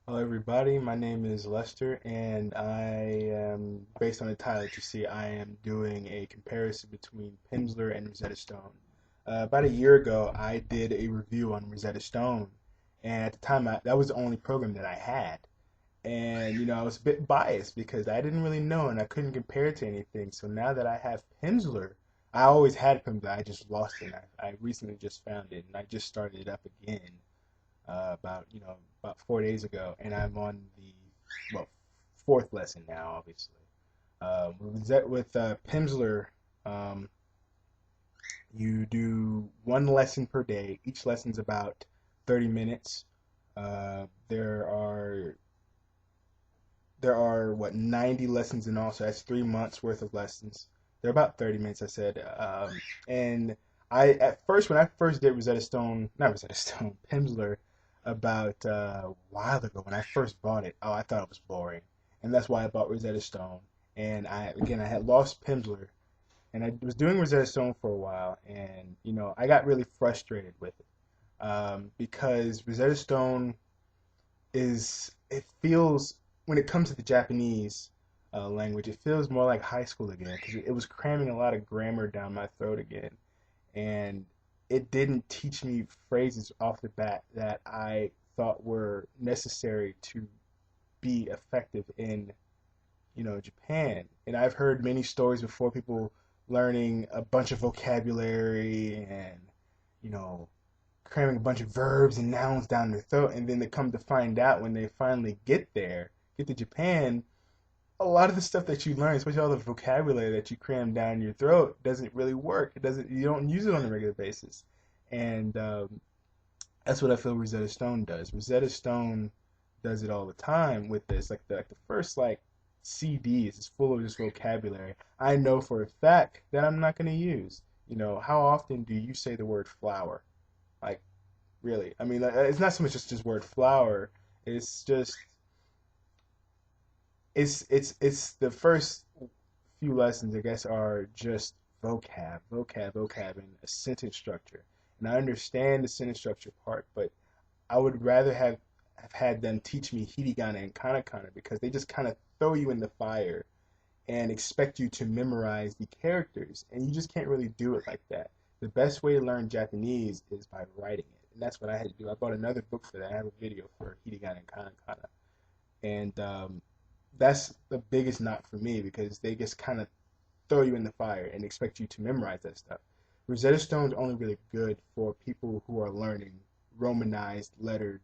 Hello, everybody. My name is Lester, and I am, based on the title that you see, I am doing a comparison between Pimsleur and Rosetta Stone. About a year ago, I did a review on Rosetta Stone, and at the time, that was the only program that I had. And, I was a bit biased because I didn't really know and I couldn't compare it to anything. So now that I have Pimsleur, I always had Pimsleur, I just lost it. I recently just found it, and I just started it up again about 4 days ago, and I'm on the fourth lesson now, obviously. With Pimsleur, um, you do one lesson per day. Each lesson's about 30 minutes. There are what 90 lessons in all, so that's 3 months worth of lessons. They're about 30 minutes, I said. And I at first when I first did Rosetta Stone, not Rosetta Stone, Pimsleur, about a while ago when I first bought it. Oh, I thought it was boring, and that's why I bought Rosetta Stone. And I had lost Pimsleur, and I was doing Rosetta Stone for a while, and I got really frustrated with it because Rosetta Stone it feels when it comes to the Japanese language, it feels more like high school again because it was cramming a lot of grammar down my throat again, and it didn't teach me phrases off the bat that I thought were necessary to be effective in Japan. And I've heard many stories before, people learning a bunch of vocabulary and you know cramming a bunch of verbs and nouns down their throat, and then they come to find out when they finally get to Japan, a lot of the stuff that you learn, especially all the vocabulary that you cram down your throat, doesn't really work. It doesn't. You don't use it on a regular basis, and that's what I feel Rosetta Stone does. Rosetta Stone does it all the time with this. Like the first CDs is full of this vocabulary. I know for a fact that I'm not going to use. How often do you say the word flower? Like, really? I mean, it's not so much just word flower. It's just it's the first few lessons, I guess, are just vocab, and a sentence structure. And I understand the sentence structure part, but I would rather have had them teach me hiragana and katakana because they just kind of throw you in the fire and expect you to memorize the characters, and you just can't really do it like that. The best way to learn Japanese is by writing it, and that's what I had to do. I bought another book for that. I have a video for hiragana and katakana, and that's the biggest knock for me because they just kind of throw you in the fire and expect you to memorize that stuff. Rosetta Stone's only really good for people who are learning Romanized lettered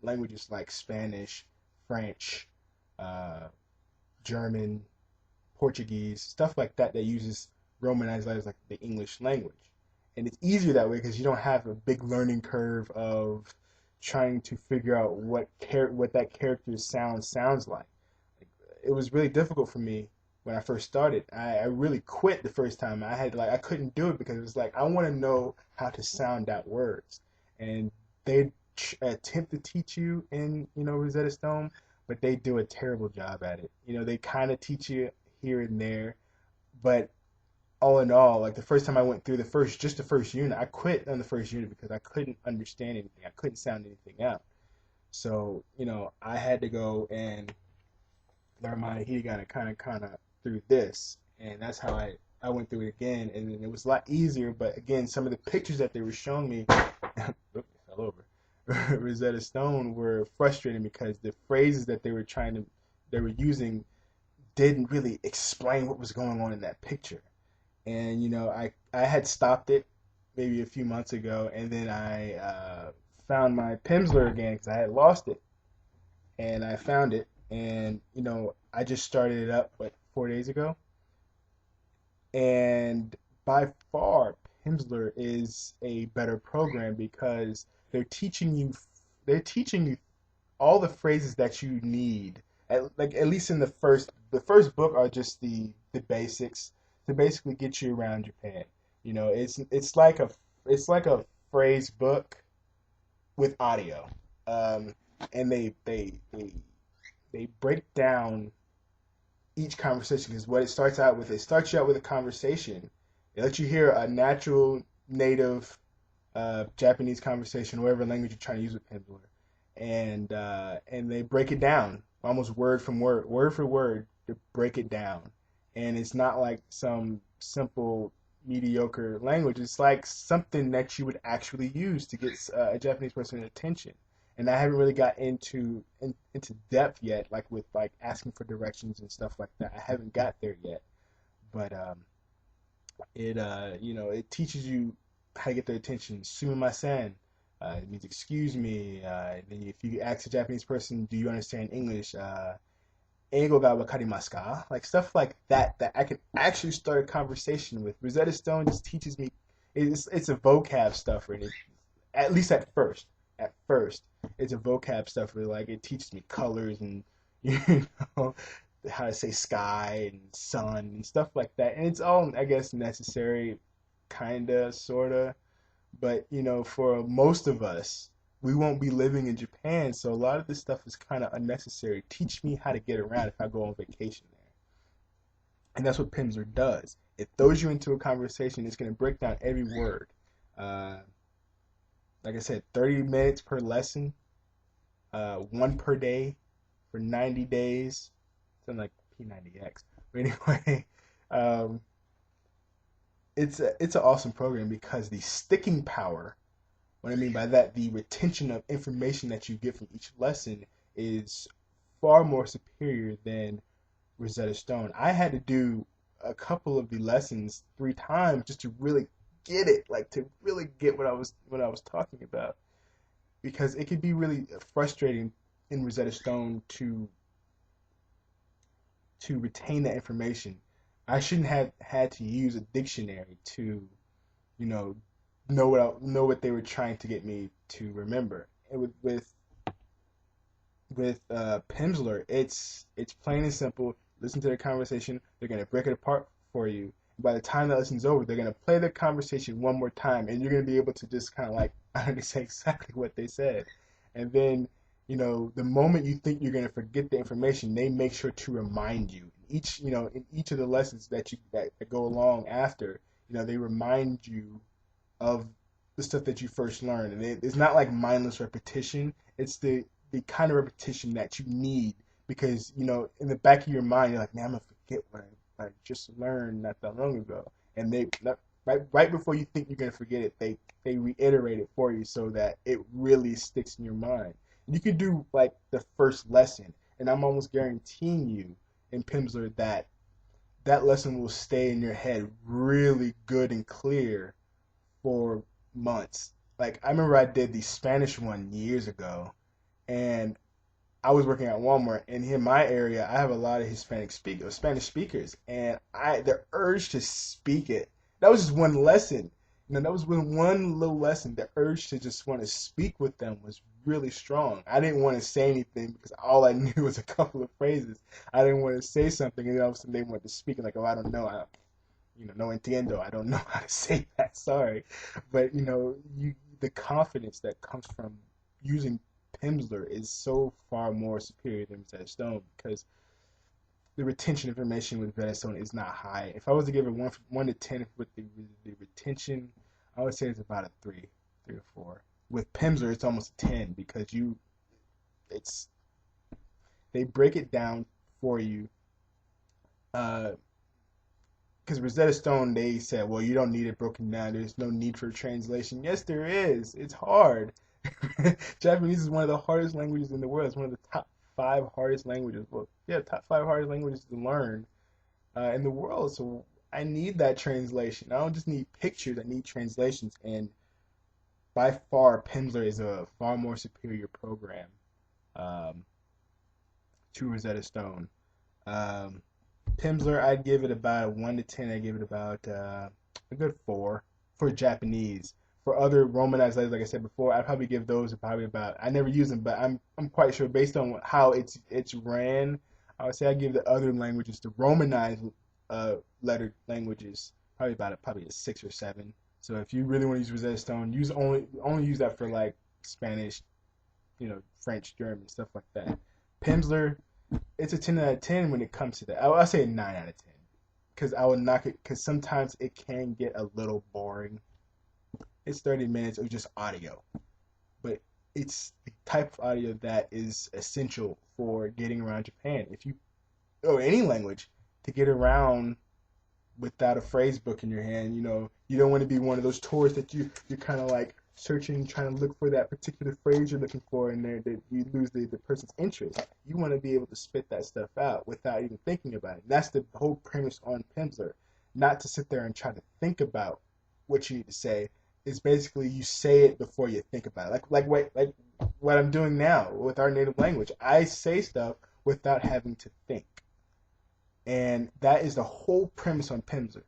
languages like Spanish, French, uh, German, Portuguese, stuff like that that uses Romanized letters like the English language. And it's easier that way because you don't have a big learning curve of trying to figure out what that character's sounds like. It was really difficult for me when I first started. I really quit the first time. I couldn't do it because it was like I want to know how to sound out words, and they attempt to teach you in Rosetta Stone, but they do a terrible job at it. They kind of teach you here and there, but all in all, like the first time I went through the first unit, I quit on the first unit because I couldn't understand anything. I couldn't sound anything out. So, I had to go and learn my hiragana kind of through this, and that's how I went through it again, and it was a lot easier. But again, some of the pictures that they were showing me, oops, fell over, Rosetta Stone were frustrating because the phrases that they were using didn't really explain what was going on in that picture. And I had stopped it maybe a few months ago, and then I found my Pimsleur again because I had lost it, and I found it, and I just started it up 4 days ago, and by far Pimsleur is a better program because they're teaching you they're teaching you all the phrases that you need. At least in the first book are just the basics to basically get you around Japan. It's like a phrase book with audio, um, and they break down each conversation because what it starts you out with a conversation. It lets you hear a natural native Japanese conversation, whatever language you're trying to use with Pimsleur, and they break it down almost word for word to break it down. And it's not like some simple mediocre language. It's like something that you would actually use to get a Japanese person's attention. And I haven't really got into depth yet, like with like asking for directions and stuff like that. I haven't got there yet, but it teaches you how to get their attention. Sumimasen, it means excuse me. Then if you ask a Japanese person, do you understand English? Eigo ga wakarimasu ka? Like stuff like that I can actually start a conversation with. Rosetta Stone just teaches me. It's a vocab stuffer, and at least at first. At first, it's a vocab stuffer. Like it teaches me colors and you know how to say sky and sun and stuff like that. And it's all, I guess, necessary, kinda, sorta. But for most of us, we won't be living in Japan, so a lot of this stuff is kind of unnecessary. Teach me how to get around if I go on vacation there. And that's what Pimsleur does. It throws you into a conversation. It's going to break down every word. Uh, like I said, 30 minutes per lesson, one per day for 90 days. Something like P90X. But anyway, um, it's an awesome program because the sticking power, what I mean by that, the retention of information that you get from each lesson is far more superior than Rosetta Stone. I had to do a couple of the lessons 3 times just to really get it, like to really get what I was talking about, because it could be really frustrating in Rosetta Stone to retain that information. I shouldn't have had to use a dictionary to, you know what they were trying to get me to remember. And with Pimsleur, it's plain and simple. Listen to the conversation. They're gonna break it apart for you. By the time that lesson's over, they're gonna play the conversation one more time, and you're gonna be able to just kind of like understand exactly what they said. And then, the moment you think you're gonna forget the information, they make sure to remind you. In each of the lessons that go along after, they remind you of the stuff that you first learned. And it's not like mindless repetition. It's the kind of repetition that you need because, in the back of your mind, you're like, man, I'm going to forget what I just learned not that long ago. And right before you think you're going to forget it, they reiterate it for you so that it really sticks in your mind. And you could do like the first lesson, and I'm almost guaranteeing you in Pimsleur that lesson will stay in your head really good and clear for months. Like I remember I did the Spanish one years ago, and I was working at Walmart, and in my area, I have a lot of Spanish speakers, and the urge to speak it. That was just one lesson. That was one little lesson. The urge to just want to speak with them was really strong. I didn't want to say anything because all I knew was a couple of phrases. I didn't want to say something, and then all of a sudden they wanted to speak, and like, oh, I don't know. No entiendo. I don't know how to say that. Sorry, but the confidence that comes from using Pimsleur is so far more superior than Rosetta Stone because the retention information with Rosetta Stone is not high. If I was to give it 1 to 10 with the retention, I would say it's about a 3 or 4. With Pimsleur, it's almost a 10 because they break it down for you. Because Rosetta Stone, they said, well, you don't need it broken down. There's no need for translation. Yes, there is. It's hard. Japanese is one of the hardest languages in the world. It's one of the top 5 hardest languages. Well, yeah, top 5 hardest languages to learn in the world. So I need that translation. I don't just need pictures. I need translations. And by far, Pimsleur is a far more superior program to Rosetta Stone. Pimsleur, I'd give it about a 1 to 10. I'd give it about a good 4 for Japanese. For other Romanized letters, like I said before, I'd probably give those probably about. I never use them, but I'm quite sure based on how it's ran, I would say I give the other languages, the Romanized lettered languages, probably a 6 or 7. So if you really want to use Rosetta Stone, only use that for like Spanish, French, German, stuff like that. Pimsleur, it's a 10 out of 10 when it comes to that. I'll say a 9 out of 10 because I would knock it because sometimes it can get a little boring. It's 30 minutes of just audio, but it's the type of audio that is essential for getting around Japan. If you, or any language, to get around without a phrase book in your hand. You don't want to be one of those tourists that you're kind of like searching, trying to look for that particular phrase you're looking for, and there that you lose the person's interest. You want to be able to spit that stuff out without even thinking about it. And that's the whole premise on Pimsleur. Not to sit there and try to think about what you need to say. It's basically you say it before you think about it. Like what I'm doing now with our native language. I say stuff without having to think. And that is the whole premise on Pimsleur.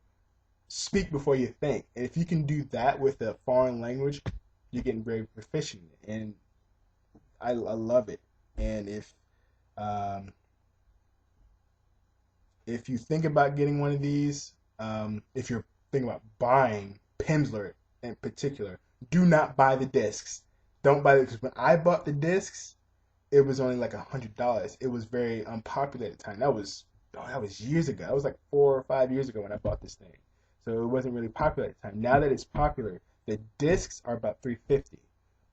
Speak before you think. And if you can do that with a foreign language, you're getting very proficient. And I love it. And um, if you think about getting one of these, if you're thinking about buying Pimsleur in particular, do not buy the discs. Don't buy it, because when I bought the discs, it was only like $100. It was very unpopular at the time. That was years ago. That was like 4 or 5 years ago when I bought this thing. So it wasn't really popular at the time. Now that it's popular, the discs are about $350.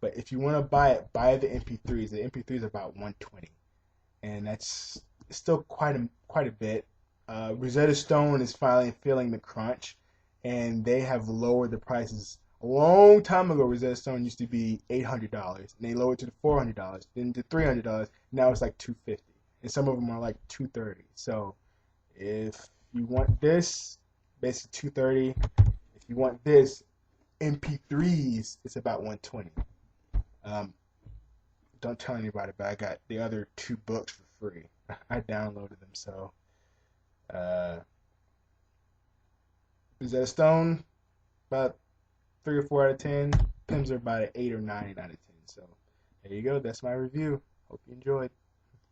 But if you want to buy it, buy the MP3s. The MP3s are about $120, and that's still quite a bit. Rosetta Stone is finally feeling the crunch, and they have lowered the prices. A long time ago, Rosetta Stone used to be $800, and they lowered it to $400, then to $300. Now it's like $250, and some of them are like $230. So if you want this, basically $230. If you want this, MP3s, it's about $120. Um, don't tell anybody, but I got the other 2 books for free. I downloaded them, so Rosetta Stone about 3 or 4 out of 10. Pimsleur about an 8 or 9 out of 10. So there you go. That's my review. Hope you enjoyed.